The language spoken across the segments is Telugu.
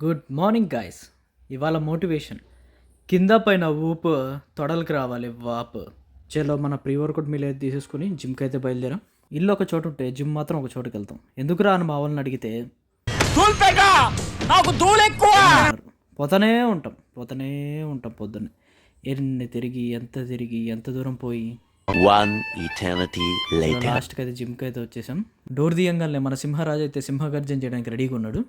Good morning guys. ఇవాళ మోటివేషన్ కింద పైన ఊపు తొడలకి రావాలి వాపు. చలో మన ప్రీ వర్కౌట్ మీల్ అయితే తీసేసుకుని జిమ్కి అయితే బయలుదేరాం. ఇల్లు ఒక చోటు ఉంటే జిమ్ మాత్రం ఒక చోటుకి వెళ్తాం. ఎందుకు రా అని మా వాళ్ళని అడిగితే అన్నారు. పోతూనే ఉంటాం పొద్దున్నే. ఎన్ని తిరిగి ఎంత దూరం పోయి One eternity later. లాస్ట్కి అయితే జిమ్కి అయితే వచ్చేసాం. డోర్ తీయంగానే మన సింహరాజు అయితే సింహగర్జన చేయడానికి రెడీగా ఉన్నాడు.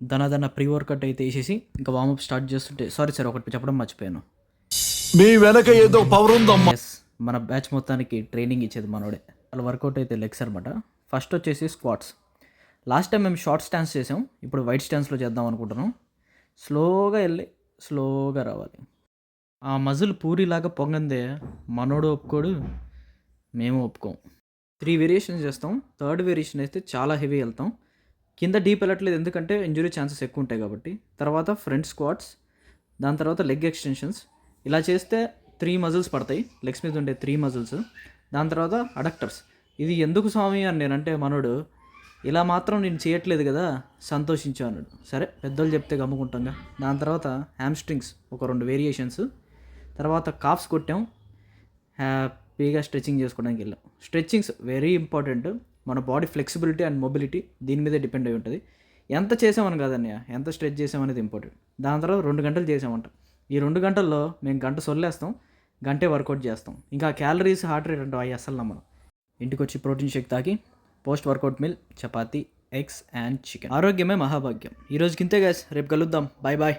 దన ప్రీ వర్కౌట్ అయితే వేసేసి ఇంకా వార్మప్ స్టార్ట్ చేస్తుంటే సారీ సార్ ఒకటి చెప్పడం మర్చిపోయాను. మీ వెనక ఏదో పవర్ ఉందమ్మా. ఎస్, మన బ్యాచ్ మొత్తానికి ట్రైనింగ్ ఇచ్చేది మనోడే. వాళ్ళ వర్కౌట్ అయితే లెగ్స్ అనమాట. ఫస్ట్ వచ్చేసి స్క్వాట్స్. లాస్ట్ టైం మేము షార్ట్ స్టాన్స్ చేసాం, ఇప్పుడు వైట్ స్టాన్స్లో చేద్దాం అనుకుంటున్నాం. స్లోగా వెళ్ళి స్లోగా రావాలి. ఆ మజిల్ పూరిలాగా పొంగందే మనోడు ఒప్పుకోడు, మేము ఒప్పుకోం. 3 వేరియేషన్స్ చేస్తాం. థర్డ్ వేరియేషన్ అయితే చాలా హెవీ వెళ్తాం. కింద డీప్ వెళ్ళట్లేదు ఎందుకంటే ఇంజురీ ఛాన్సెస్ ఎక్కువ ఉంటాయి కాబట్టి. తర్వాత ఫ్రంట్ స్క్వాట్స్, దాని తర్వాత లెగ్ ఎక్స్టెన్షన్స్. ఇలా చేస్తే 3 మజిల్స్ పడతాయి, లెగ్స్ మీద ఉండే 3 మజిల్స్. దాని తర్వాత అడక్టర్స్. ఇది ఎందుకు స్వామి అని నేనంటే మనోడు ఇలా మాత్రం నేను చేయట్లేదు కదా సంతోషించు అన్నాడు. సరే పెద్దోళ్ళు చెప్తే గమ్ముకుంటాంగా. దాని తర్వాత హ్యామ్స్ట్రింగ్స్ ఒక 2 వేరియేషన్స్. తర్వాత కాఫ్స్ కొట్టాం. హ్యాపీగా స్ట్రెచ్చింగ్ చేసుకోవడానికి వెళ్ళాం. Stretchings very important. మన బాడీ ఫ్లెక్సిబిలిటీ అండ్ మొబిలిటీ దీని మీదే డిపెండ్ అయి ఉంటుంది. ఎంత చేసామని కాదన్నయ్య, ఎంత స్ట్రెచ్ చేసామనేది ఇంపార్టెంట్. దాని తర్వాత 2 గంటలు చేసామంట. ఈ 2 గంటల్లో మేము గంట సొల్లేస్తాం, గంటే వర్కౌట్ చేస్తాం. ఇంకా క్యాలరీస్ హార్ట్ రేట్ అంటే అవి అస్సలు నమ్మను. ఇంటికి వచ్చి ప్రోటీన్ షేక్ తాగి post workout meal chapati, eggs and chicken. ఆరోగ్యమే మహాభాగ్యం. ఈరోజుకి ఇంతే గైస్, రేపు కలుద్దాం. Bye bye.